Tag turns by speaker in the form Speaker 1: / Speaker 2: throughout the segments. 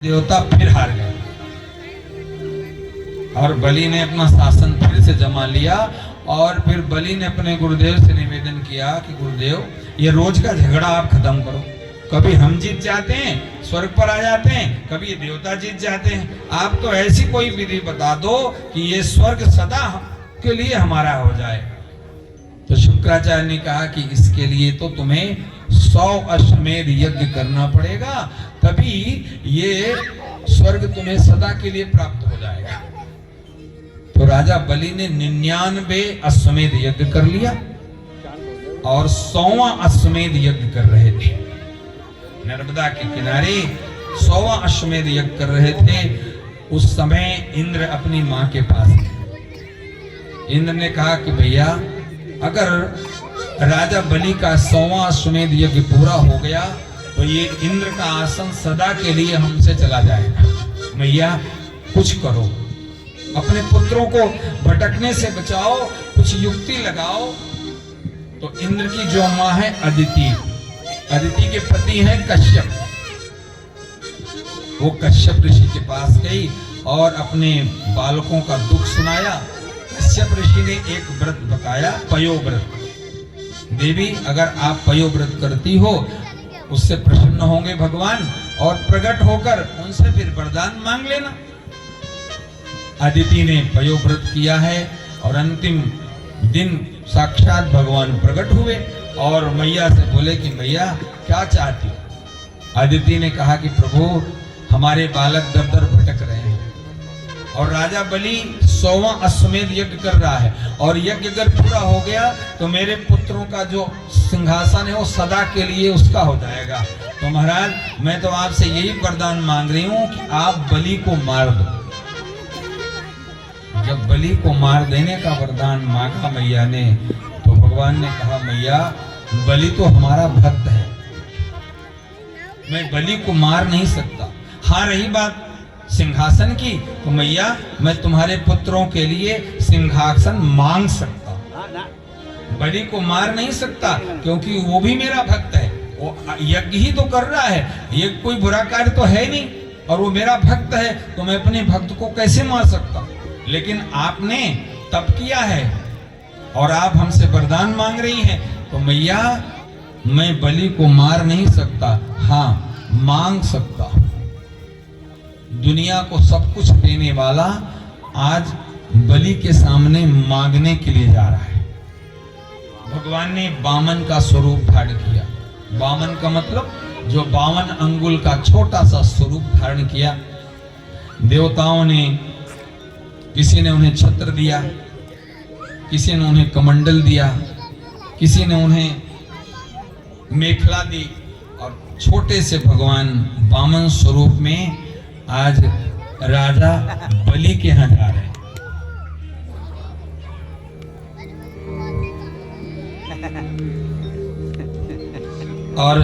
Speaker 1: देवता फिर हार गए और बलि ने अपना शासन फिर से जमा लिया। और फिर बलि ने अपने गुरुदेव से निवेदन किया कि गुरुदेव, ये रोज का झगड़ा आप खत्म करो। कभी हम जीत जाते हैं, स्वर्ग पर आ जाते हैं, कभी ये देवता जीत जाते हैं। आप तो ऐसी कोई विधि बता दो कि ये स्वर्ग सदा के लिए हमारा हो जाए। तो शुक्राचार्य ने कहा कि इसके लिए तो तुम्हें 100 अश्वमेध यज्ञ करना पड़ेगा, तभी ये स्वर्ग तुम्हें सदा के लिए प्राप्त हो जाएगा। तो राजा बलि ने 99 अश्वमेध यज्ञ कर लिया और 100वां अश्वमेध यज्ञ कर रहे थे। नर्मदा के किनारे 100वां अश्वमेध यज्ञ कर रहे थे। उस समय इंद्र अपनी मां के पास थे। इंद्र ने कहा कि भैया, अगर राजा बलि का 100वां अश्वमेध यज्ञ पूरा हो गया तो ये इंद्र का आसन सदा के लिए हमसे चला जाएगा। भैया कुछ करो, अपने पुत्रों को भटकने से बचाओ, कुछ युक्ति लगाओ। तो इंद्र की जो मां है अदिति, अदिति के पति है कश्यप, वो कश्यप ऋषि के पास गई और अपने बालकों का दुख सुनाया। कश्यप ऋषि ने एक व्रत बताया, पयोव्रत। देवी, अगर आप पयोव्रत करती हो उससे प्रसन्न होंगे भगवान और प्रकट होकर उनसे फिर वरदान मांग लेना। अदिति ने पयोव्रत किया है और अंतिम दिन साक्षात भगवान प्रकट हुए और मैया से बोले कि मैया क्या चाहती हो। अदिति ने कहा कि प्रभु, हमारे बालक दर दर भटक रहे हैं और राजा बलि 100वां अश्वमेध यज्ञ कर रहा है और यज्ञ अगर पूरा हो गया तो मेरे पुत्रों का जो सिंहासन है वो सदा के लिए उसका हो जाएगा। तो महाराज, मैं तो आपसे यही वरदान मांग रही हूं कि आप बलि को मार दो। जब बलि को मार देने का वरदान मांगा मैया ने, तो भगवान ने कहा, मैया बलि तो हमारा भक्त है, मैं बलि को मार नहीं सकता। हाँ, रही बात सिंहासन की, तो मैया मैं तुम्हारे पुत्रों के लिए सिंहासन मांग सकता, बलि को मार नहीं सकता, क्योंकि वो भी मेरा भक्त है। वो यज्ञ ही तो कर रहा है, ये कोई बुरा कार्य तो है नहीं, और वो मेरा भक्त है, तो मैं अपने भक्त को कैसे मार सकता। लेकिन आपने तप किया है और आप हमसे वरदान मांग रही हैं, तो मैया मैं बलि को मार नहीं सकता, हाँ मांग सकता। दुनिया को सब कुछ देने वाला आज बलि के सामने मांगने के लिए जा रहा है। भगवान ने वामन का स्वरूप धारण किया। वामन का मतलब जो 52 अंगुल का छोटा सा स्वरूप धारण किया। देवताओं ने, किसी ने उन्हें छत्र दिया, किसी ने उन्हें कमंडल दिया, किसी ने उन्हें मेखला दी, और छोटे से भगवान वामन स्वरूप में आज राजा बलि के यहां जा रहे हैं। और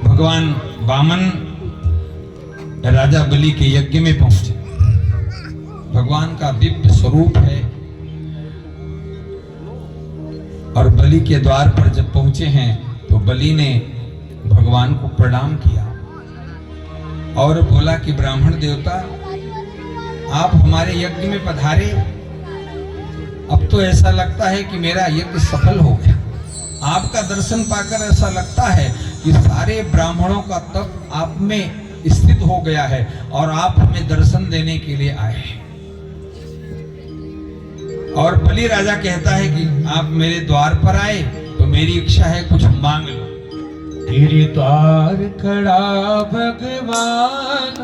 Speaker 1: भगवान वामन राजा बलि के यज्ञ में पहुंचे। भगवान का दिव्य स्वरूप है और बलि के द्वार पर जब पहुंचे हैं तो बलि ने भगवान को प्रणाम किया और बोला कि ब्राह्मण देवता, आप हमारे यज्ञ में पधारे। अब तो ऐसा लगता है कि मेरा यज्ञ सफल हो गया। आपका दर्शन पाकर ऐसा लगता है कि सारे ब्राह्मणों का तप आप में स्थित हो गया है और आप हमें दर्शन देने के लिए आए हैं। और बलि राजा कहता है कि आप मेरे द्वार पर आए तो मेरी इच्छा है कुछ मांग लो।
Speaker 2: तेरे द्वार खड़ा भगवान,